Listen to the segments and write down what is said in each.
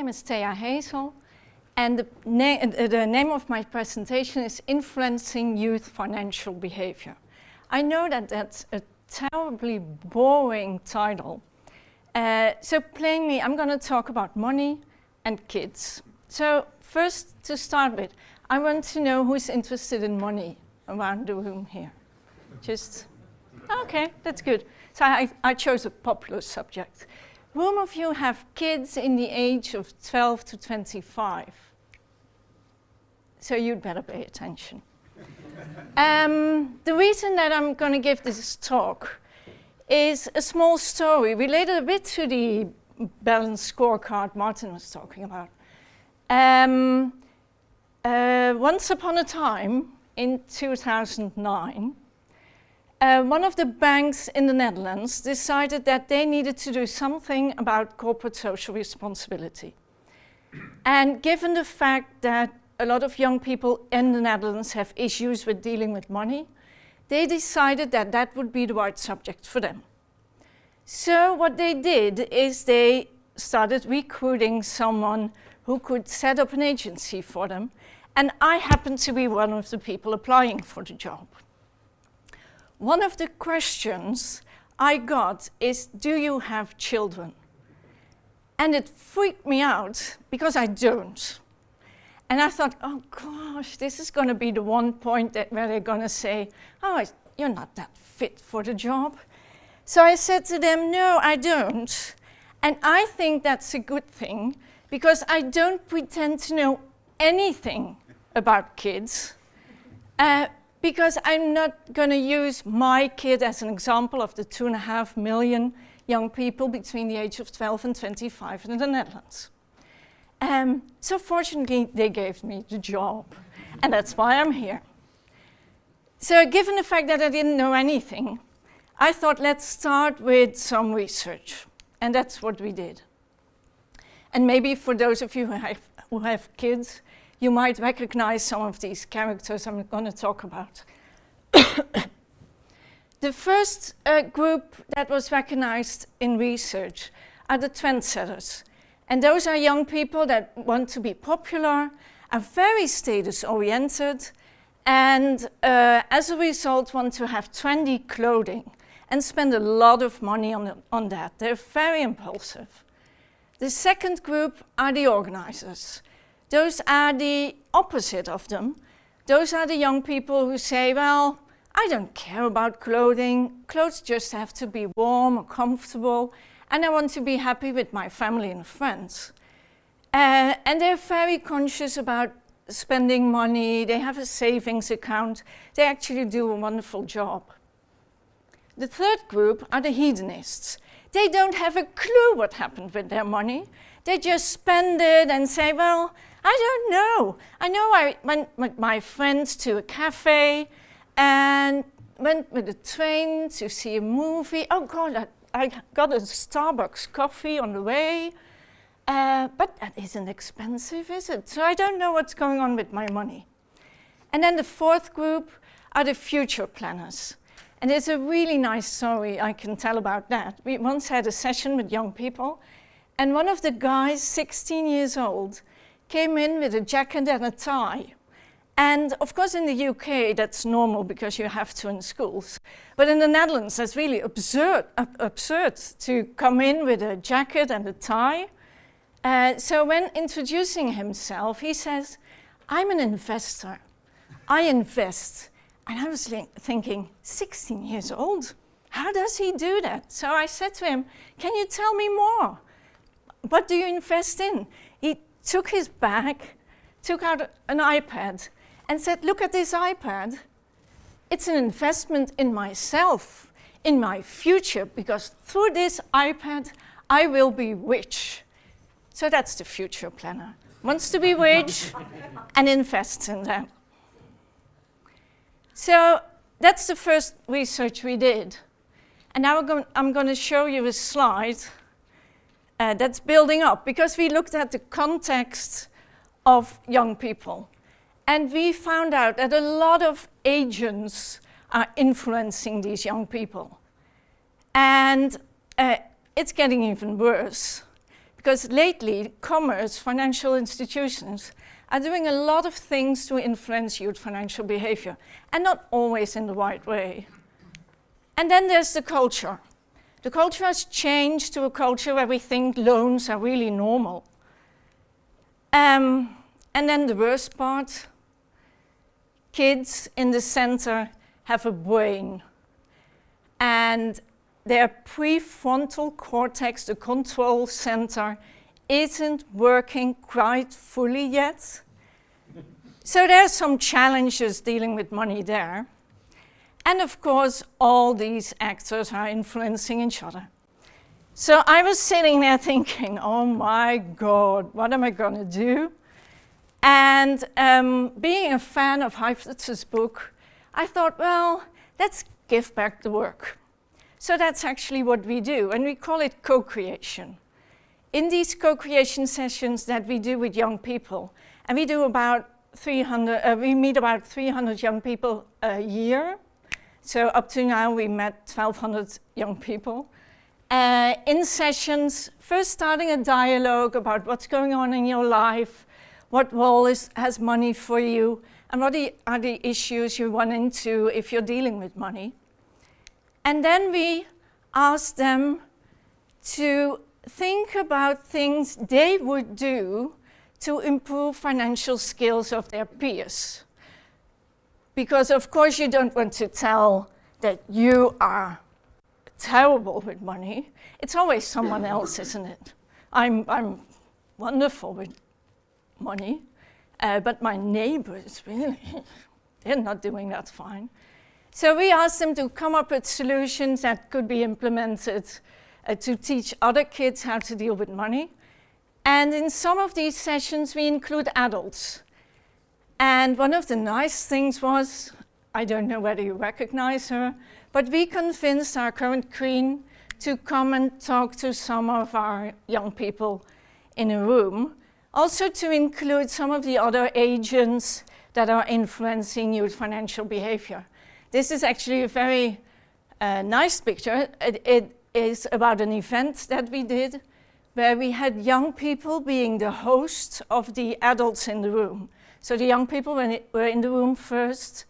name is Thea Hazel, and the name of my presentation is Influencing Youth Financial Behavior. I know that that's a terribly boring title. So plainly, I'm going to talk about money and kids. So first, to start with, I want to know who's interested in money around the room here. Just, okay, that's good. So I chose a popular subject. Whom of you have kids in the age of 12 to 25? So you'd better pay attention. The reason that I'm going to give this talk is a small story related a bit to the balanced scorecard Martin was talking about. Once upon a time, in 2009, one of the banks in the Netherlands decided that they needed to do something about corporate social responsibility. And given the fact that a lot of young people in the Netherlands have issues with dealing with money, they decided that that would be the right subject for them. So what they did is they started recruiting someone who could set up an agency for them, and I happened to be one of the people applying for the job. One of the questions I got is, do you have children? And it freaked me out because I don't. And I thought, oh gosh, this is going to be the one point where they're going to say, oh, you're not that fit for the job. So I said to them, no, I don't. And I think that's a good thing because I don't pretend to know anything about kids. Because I'm not going to use my kid as an example of the 2.5 million young people between the age of 12 and 25 in the Netherlands. So fortunately, they gave me the job, and that's why I'm here. So given the fact that I didn't know anything, I thought let's start with some research, and that's what we did. And maybe for those of you who have kids, you might recognize some of these characters I'm going to talk about. The first group that was recognized in research are the trendsetters. And those are young people that want to be popular, are very status-oriented, and as a result want to have trendy clothing and spend a lot of money on that. They're very impulsive. The second group are the organizers. Those are the opposite of them. Those are the young people who say, well, I don't care about clothing. Clothes just have to be warm or comfortable, and I want to be happy with my family and friends. And they're very conscious about spending money. They have a savings account. They actually do a wonderful job. The third group are the hedonists. They don't have a clue what happened with their money. They just spend it and say, well, I don't know. I know I went with my friends to a cafe and went with a train to see a movie. Oh God, I got a Starbucks coffee on the way. But that isn't expensive, is it? So I don't know what's going on with my money. And then the fourth group are the future planners. And there's a really nice story I can tell about that. We once had a session with young people, and one of the guys, 16 years old, came in with a jacket and a tie. And of course in the UK that's normal because you have to in schools. But in the Netherlands that's really absurd to come in with a jacket and a tie. So when introducing himself, he says, I'm an investor. I invest. And I was thinking, 16 years old? How does he do that? So I said to him, can you tell me more? What do you invest in? He took his bag, took out an iPad, and said, look at this iPad. It's an investment in myself, in my future, because through this iPad, I will be rich. So that's the future planner. Wants to be rich and invests in that. So that's the first research we did. And now I'm going to show you a slide that's building up, because we looked at the context of young people. And we found out that a lot of agents are influencing these young people. And it's getting even worse, Because lately, commerce, financial institutions, are doing a lot of things to influence youth financial behavior, and not always in the right way. And then there's the culture. The culture has changed to a culture where we think loans are really normal. And then the worst part, kids in the center have a brain. And their prefrontal cortex, the control center, isn't working quite fully yet. So there's some challenges dealing with money there. And of course, all these actors are influencing each other. So I was sitting there thinking, oh my God, what am I gonna do? And being a fan of Heifetz's book, I thought, well, let's give back the work. So that's actually what we do, and we call it co-creation. In these co-creation sessions that we do with young people, and we do about 300, we meet about 300 young people a year. So up to now, we met 1,200 young people. In sessions, first starting a dialogue about what's going on in your life, what role has money for you, and what are the issues you run into if you're dealing with money. And then we ask them to think about things they would do to improve financial skills of their peers. Because of course you don't want to tell that you are terrible with money. It's always someone else, isn't it? I'm wonderful with money, but my neighbors really, they're not doing that fine. So we asked them to come up with solutions that could be implemented to teach other kids how to deal with money. And in some of these sessions, we include adults. And one of the nice things was, I don't know whether you recognize her, but we convinced our current queen to come and talk to some of our young people in a room. Also to include some of the other agents that are influencing youth financial behavior. This is actually a very nice picture. It is about an event that we did where we had young people being the host of the adults in the room. So the young people were in the room first,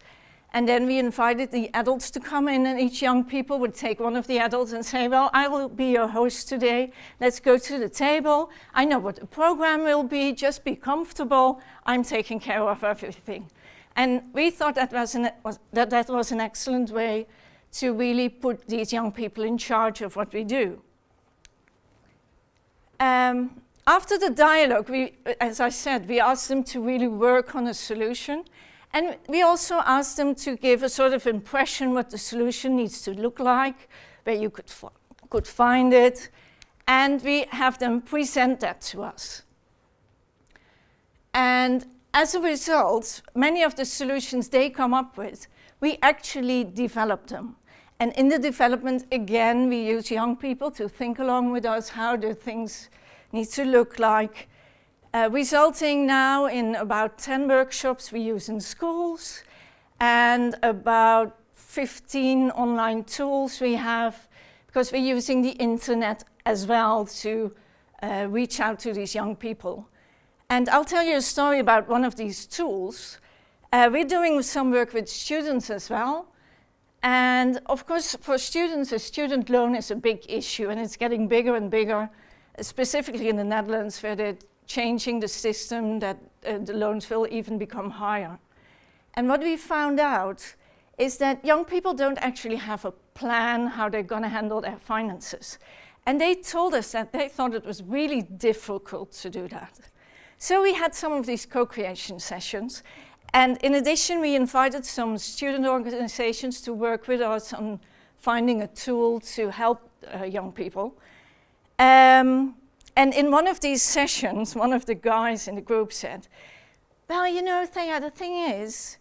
and then we invited the adults to come in, and each young people would take one of the adults and say, well, I will be your host today. Let's go to the table. I know what the program will be. Just be comfortable. I'm taking care of everything. And we thought that was an excellent way to really put these young people in charge of what we do. After the dialogue, as I said, we asked them to really work on a solution. And we also asked them to give a sort of impression what the solution needs to look like, where you could find it. And we have them present that to us. And as a result, many of the solutions they come up with, we actually develop them. And in the development, again, we use young people to think along with us how do things need to look like, resulting now in about 10 workshops we use in schools and about 15 online tools we have, because we're using the internet as well to reach out to these young people. And I'll tell you a story about one of these tools. We're doing some work with students as well. And of course, for students, a student loan is a big issue, and it's getting bigger and bigger, specifically in the Netherlands, where they're changing the system that the loans will even become higher. And what we found out is that young people don't actually have a plan how they're going to handle their finances. And they told us that they thought it was really difficult to do that. So we had some of these co-creation sessions. And in addition, we invited some student organizations to work with us on finding a tool to help young people. And in one of these sessions, one of the guys in the group said, well, you know, Thea, the thing is,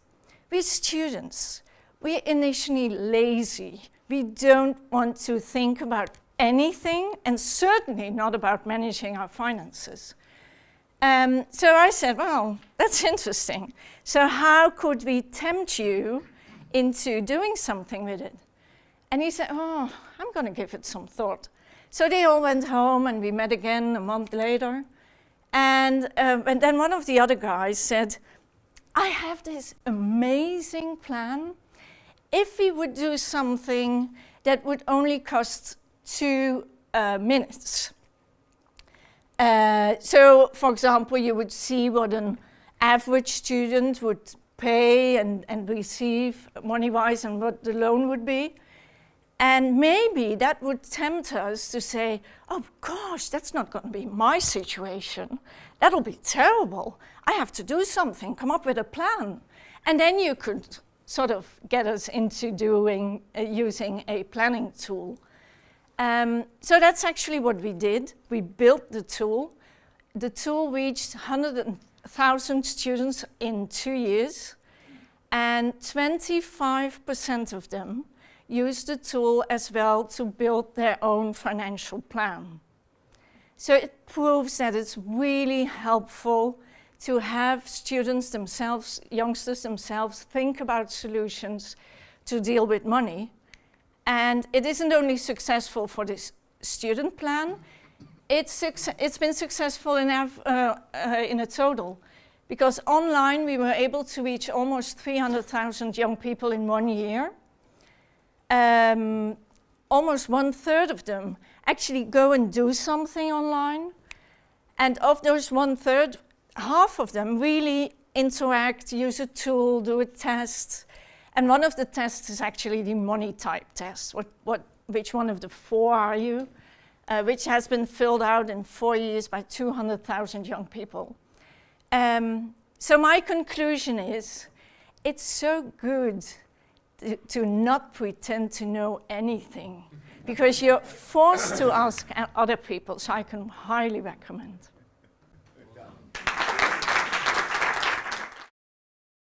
we're students. We're initially lazy. We don't want to think about anything, and certainly not about managing our finances. So I said, well, that's interesting. So how could we tempt you into doing something with it? And he said, oh, I'm going to give it some thought. So they all went home and we met again a month later. And then one of the other guys said, I have this amazing plan. If we would do something that would only cost 2 minutes. So, for example, you would see what an average student would pay and receive money-wise and what the loan would be. And maybe that would tempt us to say, oh gosh, that's not going to be my situation. That'll be terrible. I have to do something, come up with a plan. And then you could sort of get us into doing, using a planning tool. So that's actually what we did. We built the tool. The tool reached 100,000 students in 2 years, and 25% of them used the tool as well to build their own financial plan. So it proves that it's really helpful to have students themselves, youngsters themselves, think about solutions to deal with money. And it isn't only successful for this student plan, it's been successful in a total. Because online we were able to reach almost 300,000 young people in 1 year. Almost 1/3 of them actually go and do something online. And of those 1/3, half of them really interact, use a tool, do a test. And one of the tests is actually the money type test. Which one of the 4 are you? Which has been filled out in 4 years by 200,000 young people. So my conclusion is, it's so good to not pretend to know anything, because you're forced to ask other people, so I can highly recommend.